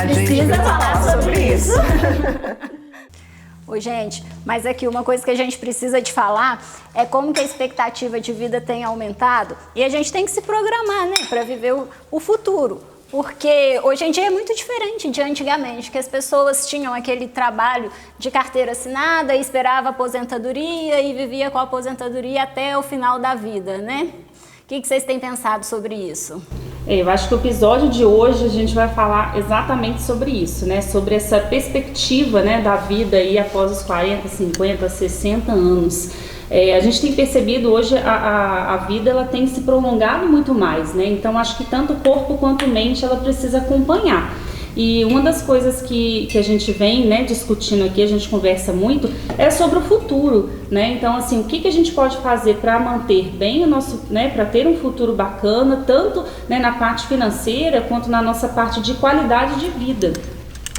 precisa falar sobre isso. Oi, gente, mas aqui uma coisa que a gente precisa de falar é como que a expectativa de vida tem aumentado e a gente tem que se programar, né, para viver o futuro. Porque hoje em dia é muito diferente de antigamente, que as pessoas tinham aquele trabalho de carteira assinada, esperava a aposentadoria e vivia com a aposentadoria até o final da vida, né? O que vocês têm pensado sobre isso? Eu acho que o episódio de hoje a gente vai falar exatamente sobre isso, né? Sobre essa perspectiva, né, da vida aí após os 40, 50, 60 anos. A gente tem percebido hoje a vida ela tem se prolongado muito mais, né? Então acho que tanto o corpo quanto a mente ela precisa acompanhar. E uma das coisas que a gente vem, né, discutindo aqui, a gente conversa muito, é sobre o futuro, né? Então assim, o que a gente pode fazer para manter bem o nosso, né, para ter um futuro bacana, tanto, né, na parte financeira quanto na nossa parte de qualidade de vida.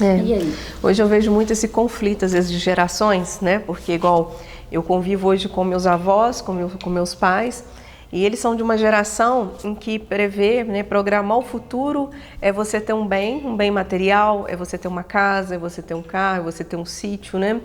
E aí? Hoje eu vejo muito esse conflito às vezes de gerações, né? Porque igual eu convivo hoje com meus avós, com meus pais, e eles são de uma geração em que prevê, né, programar o futuro é você ter um bem material, é você ter uma casa, é você ter um carro, é você ter um sítio, né?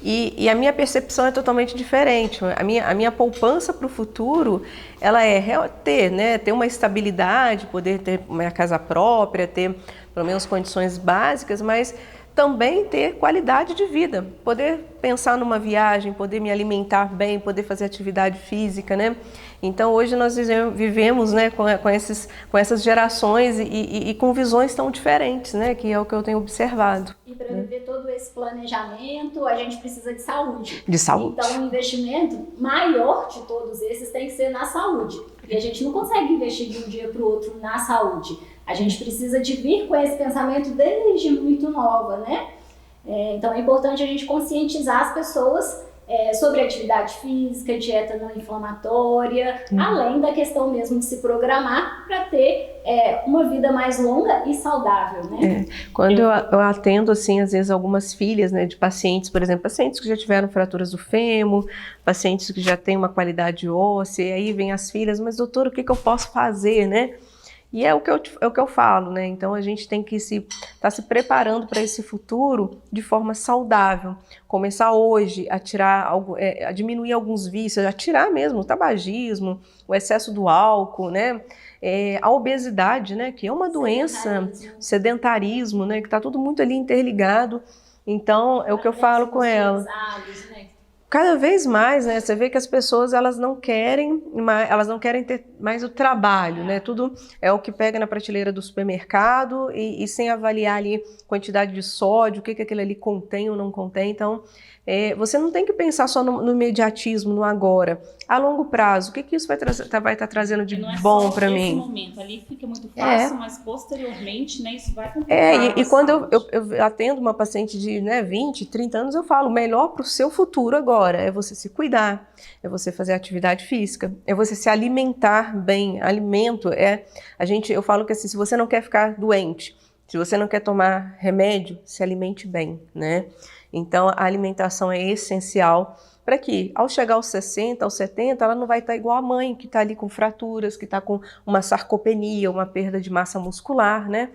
E a minha percepção é totalmente diferente. A minha poupança para o futuro, ela é ter uma estabilidade, poder ter uma casa própria, ter pelo menos condições básicas, mas também ter qualidade de vida, poder pensar numa viagem, poder me alimentar bem, poder fazer atividade física, né? Então hoje nós vivemos, né, com essas gerações e com visões tão diferentes, né, que é o que eu tenho observado. E para viver todo esse planejamento, a gente precisa de saúde. De saúde. Então o investimento maior de todos esses tem que ser na saúde. E a gente não consegue investir de um dia para o outro na saúde. A gente precisa de vir com esse pensamento desde muito nova, né? Então é importante a gente conscientizar as pessoas sobre atividade física, dieta não inflamatória, além da questão mesmo de se programar para ter uma vida mais longa e saudável, né? Quando eu atendo, assim, às vezes algumas filhas, né, de pacientes, por exemplo, pacientes que já tiveram fraturas do fêmur, pacientes que já têm uma qualidade óssea, e aí vem as filhas, mas doutor, o que eu posso fazer, né? E é o que eu falo, né? Então a gente tem que estar se preparando para esse futuro de forma saudável. Começar hoje a a diminuir alguns vícios, a tirar mesmo o tabagismo, o excesso do álcool, né? A obesidade, né? Que é uma doença, sedentarismo, né? Que está tudo muito ali interligado. Então é o que eu falo com ela. Cada vez mais, né, você vê que as pessoas elas não querem ter mais o trabalho, né? Tudo é o que pega na prateleira do supermercado e sem avaliar ali quantidade de sódio, o que aquilo ali contém ou não contém. Então, você não tem que pensar só no imediatismo, no agora. A longo prazo, o que isso vai estar trazendo de bom para mim? Nesse momento ali fica muito fácil, mas posteriormente, né, isso vai complicar. E quando eu atendo uma paciente de 20, 30 anos, eu falo, o melhor para o seu futuro agora é você se cuidar, é você fazer atividade física, é você se alimentar bem. Alimento eu falo que assim, se você não quer ficar doente, se você não quer tomar remédio, se alimente bem, né? Então a alimentação é essencial para que ao chegar aos 60, aos 70, ela não vai estar igual a mãe, que está ali com fraturas, que está com uma sarcopenia, uma perda de massa muscular, né?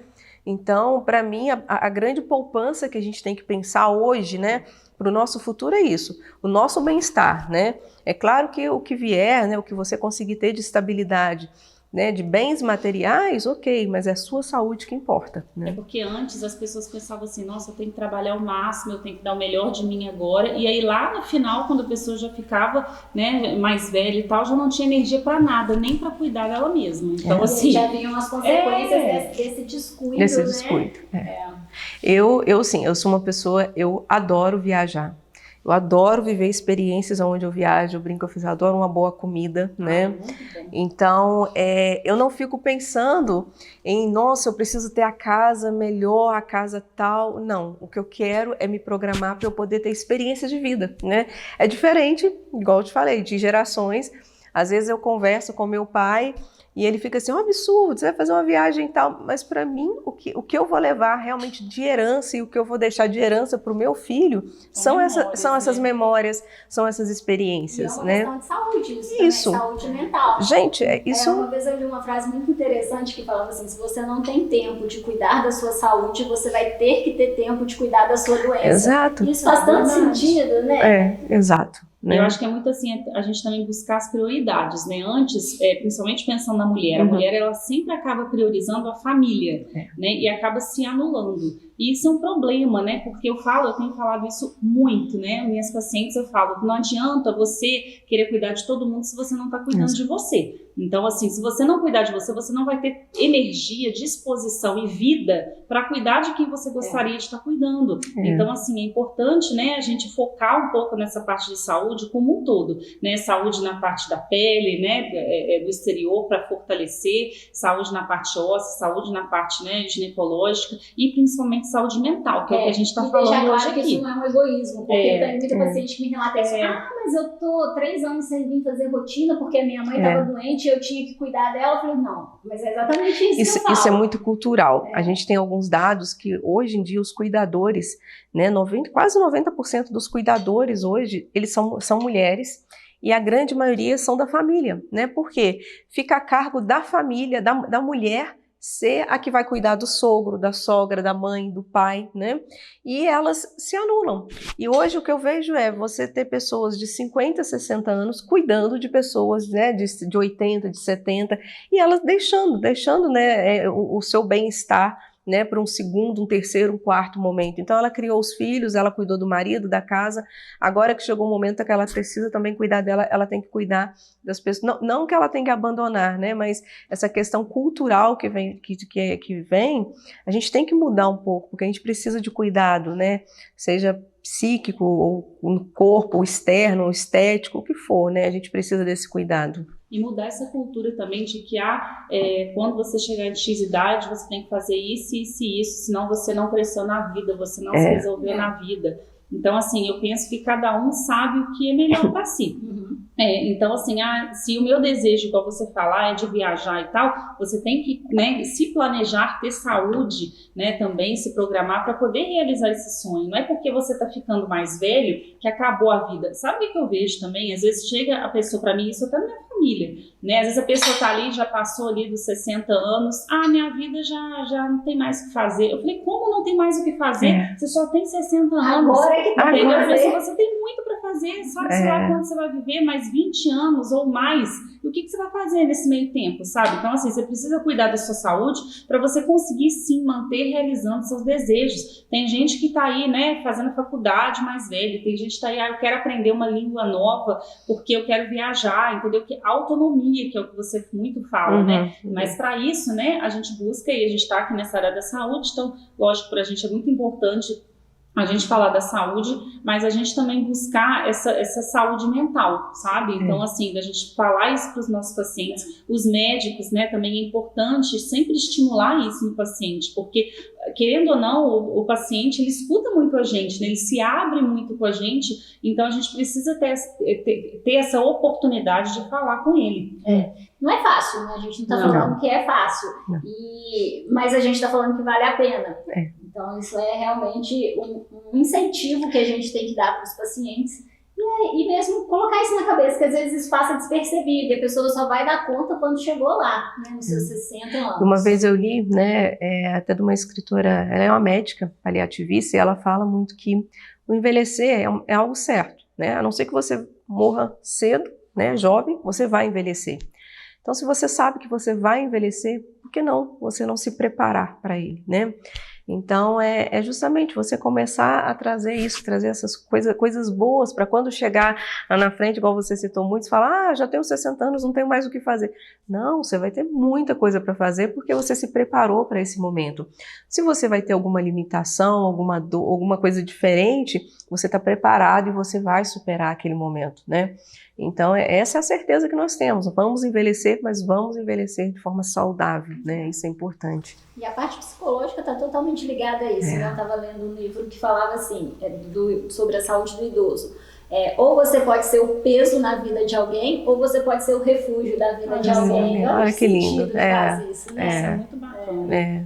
Então, para mim, a grande poupança que a gente tem que pensar hoje, né, para o nosso futuro é isso, o nosso bem-estar, né? É claro que o que vier, né, o que você conseguir ter de estabilidade, né, de bens materiais, ok, mas é a sua saúde que importa, né? É porque antes as pessoas pensavam assim, nossa, eu tenho que trabalhar o máximo, eu tenho que dar o melhor de mim agora, e aí lá no final, quando a pessoa já ficava, né, mais velha e tal, já não tinha energia para nada, nem para cuidar dela mesma. Então, assim, já vinham as consequências desse descuido, Desse né? descuido. Eu sou uma pessoa, eu adoro viajar. Eu adoro viver experiências onde eu viajo, eu brinco, eu adoro uma boa comida, né? Então, eu não fico pensando em, nossa, eu preciso ter a casa melhor, a casa tal. Não, o que eu quero é me programar para eu poder ter experiências de vida, né? É diferente, igual eu te falei, de gerações. Às vezes eu converso com meu pai E ele fica assim, um absurdo, você vai fazer uma viagem e tal. Mas para mim, o que eu vou levar realmente de herança e o que eu vou deixar de herança para o meu filho são essas memórias, são essas experiências. E é uma né? questão de saúde, isso. Também, saúde mental. Gente, isso... Uma vez eu li uma frase muito interessante que falava assim, se você não tem tempo de cuidar da sua saúde, você vai ter que ter tempo de cuidar da sua doença. Exato. Isso faz tanto sentido, né? Exato. Eu acho que é muito assim, a gente também buscar as prioridades, né? Antes, principalmente pensando na mulher, a mulher ela sempre acaba priorizando a família, né? E acaba se anulando. E isso é um problema, né? Porque eu tenho falado isso muito, né? Minhas pacientes eu falo, não adianta você querer cuidar de todo mundo se você não está cuidando de você. Então, assim, se você não cuidar de você, você não vai ter energia, disposição e vida para cuidar de quem você gostaria de estar cuidando. Então, assim, é importante, né, a gente focar um pouco nessa parte de saúde como um todo, né? Saúde na parte da pele, né, do exterior para fortalecer, saúde na parte óssea, saúde na parte, né, ginecológica e principalmente saúde mental, que é o que a gente está falando claro hoje aqui. Que isso não é um egoísmo, porque tem muita paciente que me relata isso, mas eu tô 3 anos sem vir fazer rotina porque a minha mãe estava doente e eu tinha que cuidar dela. Eu falei, não, mas é exatamente isso que eu falo. Isso é muito cultural. A gente tem alguns dados que hoje em dia os cuidadores, né, quase 90% dos cuidadores hoje, eles são mulheres. E a grande maioria são da família, né? Porque fica a cargo da família, da mulher, ser a que vai cuidar do sogro, da sogra, da mãe, do pai, né? E elas se anulam. E hoje o que eu vejo é você ter pessoas de 50, 60 anos cuidando de pessoas, né, de 80, de 70, e elas deixando, né, o seu bem-estar, né, para um segundo, um terceiro, um quarto momento. Então ela criou os filhos, ela cuidou do marido, da casa. Agora que chegou o momento que ela precisa também cuidar dela, ela tem que cuidar das pessoas. Não que ela tenha que abandonar, né, mas essa questão cultural que vem, a gente tem que mudar um pouco, porque a gente precisa de cuidado, né, seja psíquico, ou no corpo, ou externo, ou estético, o que for, né, a gente precisa desse cuidado. E mudar essa cultura também de que quando você chegar em X idade, você tem que fazer isso, isso e isso, senão você não cresceu na vida, você não se resolveu na vida. Então, assim, eu penso que cada um sabe o que é melhor para si. Então, assim, se o meu desejo, igual você falar, é de viajar e tal, você tem que, né, se planejar, ter saúde, né, também se programar para poder realizar esse sonho. Não é porque você está ficando mais velho que acabou a vida. Sabe o que eu vejo também? Às vezes chega a pessoa, para mim, isso até na minha família, né? Às vezes a pessoa está ali, já passou ali dos 60 anos, minha vida já não tem mais o que fazer. Eu falei, como não tem mais o que fazer? Você só tem 60 anos. Agora é que tá. Entendeu? Eu falei, você tem muito para fazer, sabe? Sei lá quando você vai viver, mais 20 anos ou mais. E o que você vai fazer nesse meio tempo, sabe? Então, assim, você precisa cuidar da sua saúde para você conseguir, sim, manter realizando seus desejos. Tem gente que tá aí, né, fazendo faculdade mais velho, tem gente que tá aí, eu quero aprender uma língua nova porque eu quero viajar, entendeu? Que autonomia, que é o que você muito fala, né? Mas para isso, né, a gente busca e a gente tá aqui nessa área da saúde, então, lógico, pra gente é muito importante a gente falar da saúde, mas a gente também buscar essa saúde mental, sabe? Então, assim, da gente falar isso para os nossos pacientes, os médicos, né, também é importante sempre estimular isso no paciente, porque, querendo ou não, o paciente, ele escuta muito a gente, né? Ele se abre muito com a gente, então a gente precisa ter essa oportunidade de falar com ele. Não é fácil, né? A gente não está falando que é fácil, mas a gente está falando que vale a pena. Então, isso é realmente um incentivo que a gente tem que dar para os pacientes e mesmo colocar isso na cabeça, que às vezes isso passa despercebido e a pessoa só vai dar conta quando chegou lá, né, nos seus 60 anos. Uma vez eu li, né, até de uma escritora, ela é uma médica paliativista, e ela fala muito que o envelhecer é algo certo, né, a não ser que você morra cedo, né, jovem, você vai envelhecer. Então, se você sabe que você vai envelhecer, por que não você não se preparar para ele, né? Então, é justamente você começar a trazer isso, trazer essas coisas boas para quando chegar lá na frente, igual você citou, muitos falam, já tenho 60 anos, não tenho mais o que fazer. Não, você vai ter muita coisa para fazer porque você se preparou para esse momento. Se você vai ter alguma limitação, alguma dor, alguma coisa diferente, você está preparado e você vai superar aquele momento, né? Então, essa é a certeza que nós temos. Vamos envelhecer, mas vamos envelhecer de forma saudável, né? Isso é importante. E a parte psicológica está totalmente ligada a isso, né? Eu estava lendo um livro que falava assim, sobre a saúde do idoso. Ou você pode ser o peso na vida de alguém, ou você pode ser o refúgio da vida de alguém. Olha que lindo. Fazer isso, né? Isso é muito bacana.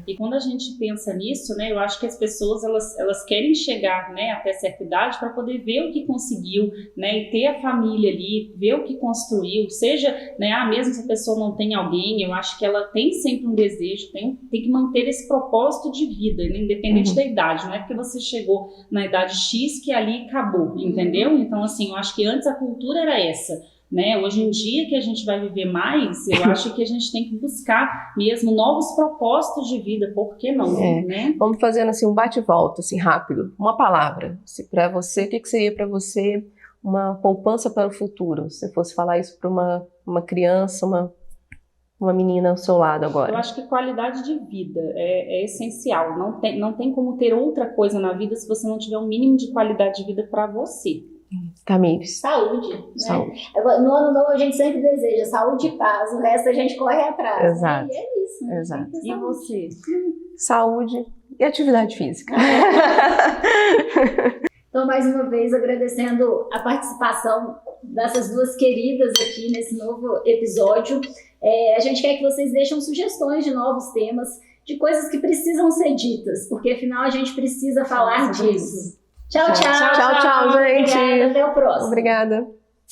E quando a gente pensa nisso, né, eu acho que as pessoas elas querem chegar, né, até certa idade para poder ver o que conseguiu, né, e ter a família ali, ver o que construiu, seja, né, mesmo se a pessoa não tem alguém, eu acho que ela tem sempre um desejo, tem que manter esse propósito de vida, né, independente da idade, não é porque você chegou na idade X que ali acabou, entendeu? Então, assim, eu acho que antes a cultura era essa, né? Hoje em dia que a gente vai viver mais, eu acho que a gente tem que buscar mesmo novos propósitos de vida, por que não, né? Vamos fazendo assim um bate-volta, assim, rápido. Uma palavra. Para você, o que seria para você uma poupança para o futuro? Se você fosse falar isso para uma criança, uma menina ao seu lado agora. Eu acho que qualidade de vida é essencial. Não tem como ter outra coisa na vida se você não tiver um mínimo de qualidade de vida para você. Tamires. Saúde. Né? No ano novo a gente sempre deseja saúde e paz, o resto a gente corre atrás. Exato. Né? E é isso. Né? Exato. E você? Saúde e atividade física. Então, mais uma vez, agradecendo a participação dessas duas queridas aqui nesse novo episódio. A gente quer que vocês deixem sugestões de novos temas, de coisas que precisam ser ditas, porque afinal a gente precisa falar disso. Tchau, tchau. Tchau, gente. Obrigada, até o próximo. Obrigada.